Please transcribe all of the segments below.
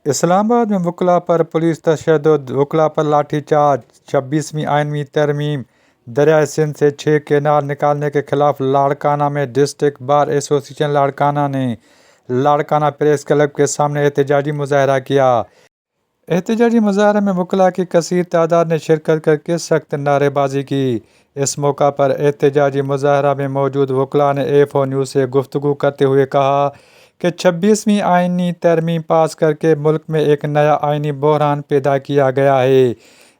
इस्लामाबाद में वकला पर पुलिस तशद्दुद, वकला पर लाठीचार्ज। 26वीं आइनवी तरमीम, दरियाए सिंध से 6 केनाल निकालने के खिलाफ लाड़काना में डिस्ट्रिक्ट बार एसोसिएशन लाड़काना ने लाड़काना प्रेस क्लब के सामने एहतजाजी मुजाहरा किया। एहतजाजी मुजाहरे में वकला की कसीर तादाद ने शिरकत करके सख्त नारेबाजी की। इस मौका पर एहतजाजी मुजाहरा में मौजूद वकला ने A4 न्यूज़ से गुफ्तगू करते हुए कहा कि 26वीं आइनी तरमीम पास करके मुल्क में एक नया आइनी बहरान पैदा किया गया है,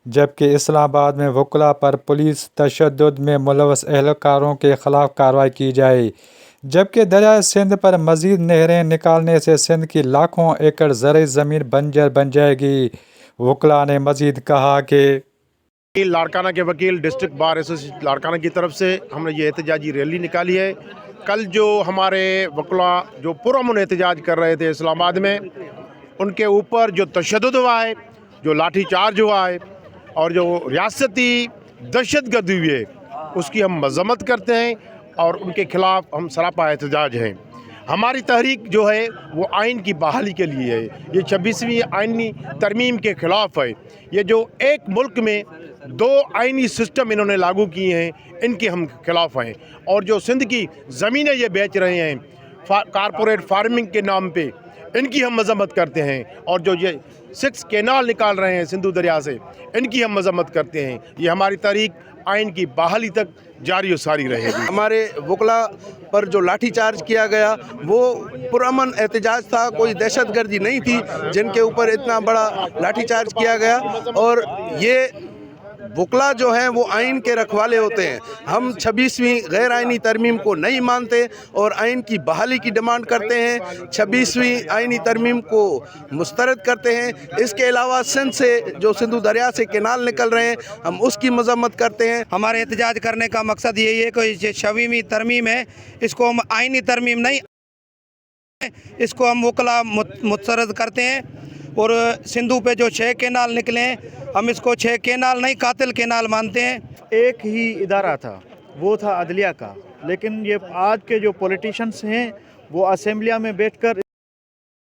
जबकि इस्लामाबाद में वकला पर पुलिस तशद्दुद में मुलव्वस एहलकारों के खिलाफ कार्रवाई की जाए, जबकि दरियाए सिंध पर मजीद नहरें निकालने से सिंध की लाखों एकड़ ज़रई ज़मीन बंजर बन जाएगी। वकला ने मजीद कहा कि लाड़काना के वकील डिस्ट्रिक्ट बार एसोसिएशन लाड़काना की तरफ से हमने ये एहतजाजी रैली निकाली है। कल जो हमारे वकला जो पुरअमन एहतजाज कर रहे थे इस्लामाबाद में, उनके ऊपर जो तशद्दुद हुआ है, जो लाठी चार्ज हुआ है और जो रियासती दहशतगर्दी हुई है, उसकी हम मज़म्मत करते हैं और उनके खिलाफ हम सरापा एहतजाज हैं। हमारी तहरीक जो है वो आइन की बहाली के लिए है। ये 26वीं आइनी तरमीम के ख़िलाफ़ है। ये जो एक मुल्क में 2 आइनी सिस्टम इन्होंने लागू किए हैं, इनके हम खिलाफ़ हैं। और जो सिंध की ज़मीनें ये बेच रहे हैं कारपोरेट फार्मिंग के नाम पे, इनकी हम मज़म्मत करते हैं। और जो ये 6 केनाल निकाल रहे हैं सिंधु दरिया से, इनकी हम मज़म्मत करते हैं। ये हमारी तहरीक आइन की बहाली तक जारी और सारी रहेगी। हमारे वकला पर जो लाठीचार्ज किया गया वो पुरअमन एहतजाज था, कोई दहशतगर्दी नहीं थी जिनके ऊपर इतना बड़ा लाठीचार्ज किया गया। और ये वकला जो हैं वो आइन के रखवाले होते हैं। हम 26वीं गैर आइनी तरमीम को नहीं मानते और आइन की बहाली की डिमांड करते हैं। 26वीं आइनी तरमीम को मुस्तरद करते हैं। इसके अलावा सिंध से जो सिंधु दरिया से केनाल निकल रहे हैं, हम उसकी मजम्मत करते हैं। हमारे एहतजाज करने का मकसद यही है कि 26वीं तरमीम है, इसको हम आइनी तरमीम नहीं, इसको हम वकला मुस्तरद करते हैं। और सिंधु पे जो 6 केनाल निकले हैं, हम इसको 6 केनाल नहीं कातिल केनाल मानते हैं। एक ही इदारा था, वो था अदलिया का, लेकिन ये आज के जो पॉलिटिशियंस हैं वो असेंबलिया में बैठकर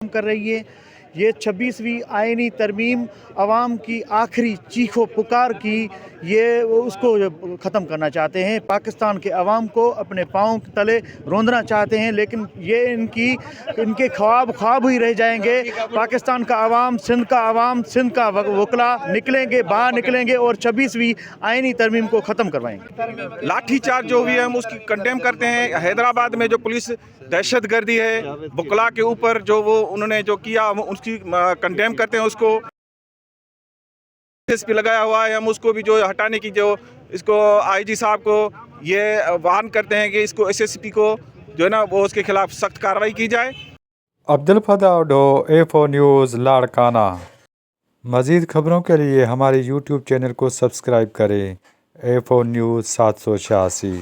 कर रही है। ये 26वीं आइनी तरमीम अवाम की आखिरी चीखो पुकार की, ये उसको ख़त्म करना चाहते हैं। पाकिस्तान के अवाम को अपने पाँव तले रौंदना चाहते हैं, लेकिन ये इनके ख्वाब ही रह जाएंगे। पाकिस्तान का अवाम, सिंध का वकला निकलेंगे, बाहर निकलेंगे और 26वीं आइनी तरमीम को ख़त्म करवाएंगे। लाठीचार्ज जो हुई है हम उसकी कंडेम करते हैं। हैदराबाद में जो पुलिस दहशतगर्दी है वकला के ऊपर जो वो उन्होंने जो किया, हम उसकी कंडेम करते हैं। उसको एसपी लगाया हुआ है, हम उसको भी जो हटाने की, जो इसको आईजी साहब को ये वार्न करते हैं कि इसको एसएसपी को जो है ना वो उसके खिलाफ सख्त कार्रवाई की जाए। Abdul Fida Udo, A4 news Larkana. मज़ीद खबरों के लिए हमारे YouTube चैनल को सब्सक्राइब करें। A4 news 786।